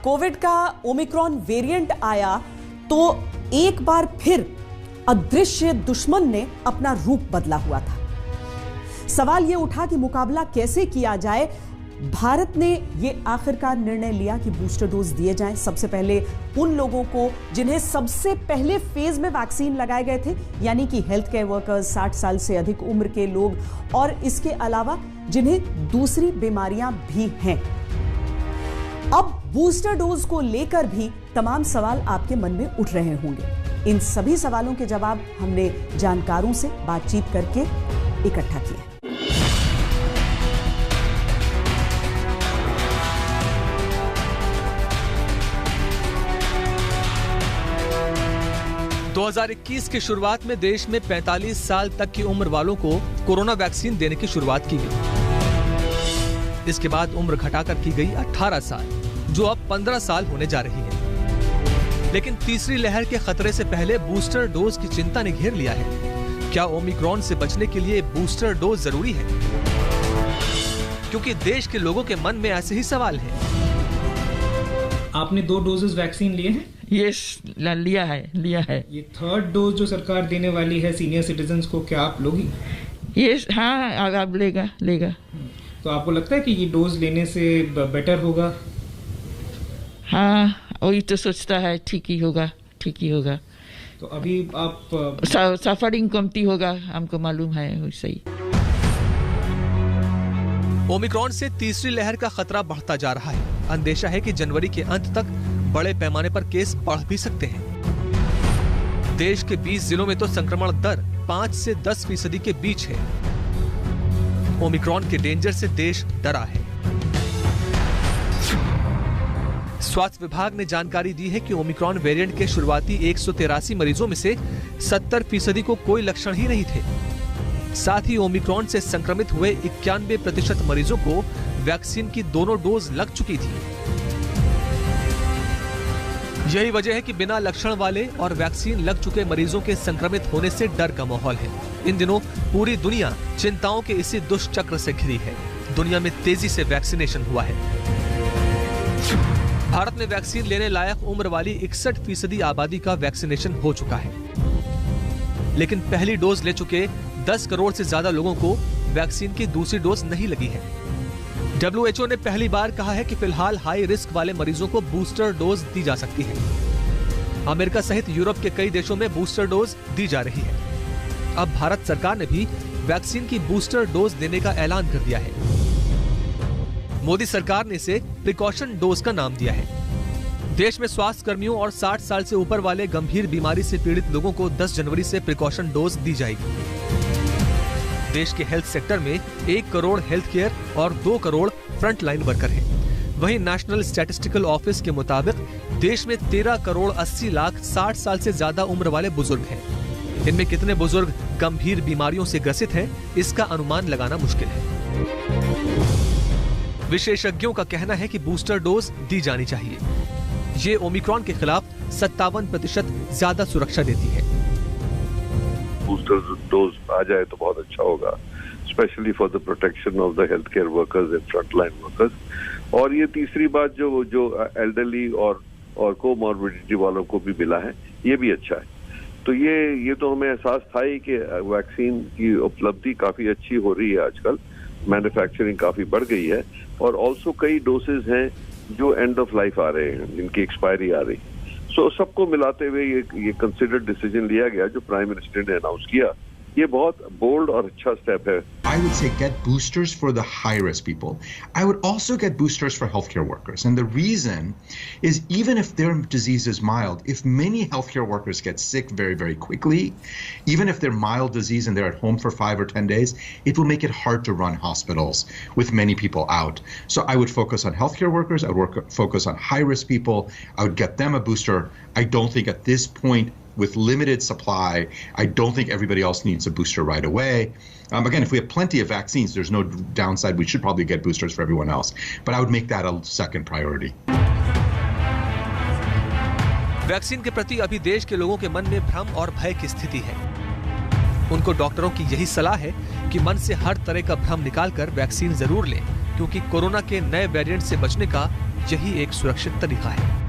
Covid का Omicron variant आया तो एक बार फिर अदृश्य दुश्मन ने अपना रूप बदला हुआ था। सवाल यह उठा कि मुकाबला कैसे किया जाए। भारत ने यह आखिरकार निर्णय लिया कि बूस्टर डोज दिए जाएं। सबसे पहले उन लोगों को जिन्हें सबसे पहले फेज में वैक्सीन लगाए गए थे, यानी कि हेल्थ केयर वर्कर्स, 60 साल से अधिक उम्र के लोग और इसके अलावा जिन्हें दूसरी बीमारियां भी हैं। अब बूस्टर डोज को लेकर भी तमाम सवाल आपके मन में उठ रहे होंगे। इन सभी सवालों के जवाब हमने जानकारों से बातचीत करके इकट्ठा किए। दो 2021 की शुरुआत में देश में 45 साल तक की उम्र वालों को कोरोना वैक्सीन देने की शुरुआत की गई। इसके बाद उम्र घटाकर की गई 18 साल, जो अब 15 साल होने जा रही है। लेकिन तीसरी लहर के खतरे से पहले बूस्टर डोज की चिंता ने घेर लिया है। क्या ओमिक्रॉन से बचने के लिए बूस्टर डोज जरूरी है? क्योंकि देश के लोगों के मन में ऐसे ही सवाल हैं। आपने 2 डोजेस वैक्सीन लिए हैं? यस, लिया है। ये 3rd डोज जो सरकार देने वाली है सीनियर सिटीजन्स को, क्या आप लोगी? यस, हाँ, अब लेगा। तो आपको लगता है कि ये डोज लेने से बेटर होगा? हाँ, वही तो सोचता है, ठीक ही होगा। तो अभी आप सफरिंग कमती होगा, हमको मालूम है वैसे ही। ओमिक्रॉन से तीसरी लहर का खतरा बढ़ता जा रहा है। अंदेशा है कि जनवरी के अंत तक बड़े पैमाने पर केस बढ़ भी सकते हैं। देश के 20 जिलों में तो संक्रमण दर 5 से 10% के बीच है। ओमिक्रॉन के डेंजर से देश डरा है। स्वास्थ्य विभाग ने जानकारी दी है कि ओमिक्रॉन वेरिएंट के शुरुआती 183 मरीजों में से 70% को कोई लक्षण ही नहीं थे। साथ ही ओमिक्रॉन से संक्रमित हुए 91% मरीजों को वैक्सीन की दोनों डोज लग चुकी थी। यही वजह है कि बिना लक्षण वाले और वैक्सीन लग चुके मरीजों के संक्रमित होने से डर का माहौल है। इन दिनों पूरी दुनिया चिंताओं के इसी दुष्चक्र से घिरी है। दुनिया में तेजी से वैक्सीनेशन हुआ है। भारत में वैक्सीन लेने लायक उम्र वाली 61% आबादी का वैक्सीनेशन हो चुका है। लेकिन पहली डोज ले चुके 10 करोड़ से ज्यादा लोगों को वैक्सीन की दूसरी डोज नहीं लगी है। WHO ने पहली बार कहा है कि फिलहाल हाई रिस्क वाले मरीजों को बूस्टर डोज दी जा सकती है। अमेरिका सहित यूरोप के कई देशों में बूस्टर डोज दी जा रही है। अब भारत सरकार ने भी वैक्सीन की बूस्टर डोज देने का ऐलान कर दिया है। मोदी सरकार ने इसे प्रिकॉशन डोज का नाम दिया है। देश में स्वास्थ्य कर्मियों और 60 साल से ऊपर वाले गंभीर बीमारी से पीड़ित लोगों को 10 जनवरी से प्रिकॉशन डोज दी जाएगी। देश के हेल्थ सेक्टर में 1 करोड़ हेल्थ केयर और 2 करोड़ फ्रंट लाइन वर्कर हैं। वहीं नेशनल स्टैटिस्टिकल ऑफिस के मुताबिक देश में 13 करोड़ 80 लाख 60 साल से ज्यादा उम्र वाले बुजुर्ग हैं। इनमें कितने बुजुर्ग गंभीर बीमारियों से ग्रसित हैं, इसका अनुमान लगाना मुश्किल है। विशेषज्ञों का कहना है कि बूस्टर डोज दी जानी चाहिए। ये ओमिक्रॉन के खिलाफ 57% ज्यादा सुरक्षा देती है। बूस्टर डोज आ जाए तो बहुत अच्छा होगा, specially for the protection of the health care workers and front line workers. और ये तीसरी बात जो एल्डरली और कोमॉर्बिडिटी वालों को भी मिला है, ये भी अच्छा है। तो ये तो हमें एहसास था ही कि वैक्सीन की उपलब्धि काफी अच्छी हो रही है आजकल, मैन्युफैक्चरिंग काफी बढ़ गई है और ऑल्सो कई डोसेज हैं जो एंड ऑफ लाइफ आ रहे हैं, जिनकी एक्सपायरी आ रही है। सो सबको मिलाते हुए ये कंसिडर्ड डिसीजन लिया गया जो प्राइम मिनिस्टर ने अनाउंस किया। ये बहुत बोल्ड और अच्छा स्टेप है। I would say get boosters for the high-risk people. I would also get boosters for healthcare workers. And the reason is even if their disease is mild, if many healthcare workers get sick very, very quickly, even if they're mild disease and they're at home for 5 or 10 days, it will make it hard to run hospitals with many people out. So I would focus on healthcare workers. I would focus on high-risk people. I would get them a booster. I don't think at this point, with limited supply, I don't think everybody else needs a booster right away. Again, if we have plenty of vaccines, there's no downside. We should probably get boosters for everyone else. But I would make that a second priority. Vaccine के प्रति अभी देश के लोगों के मन में भ्रम और भय की स्थिति है। उनको डॉक्टरों की यही सलाह है कि मन से हर तरह का भ्रम निकालकर वैक्सीन जरूर लें, क्योंकि कोरोना के नए वेरिएंट से बचने का यही एक सुरक्षित तरीका है।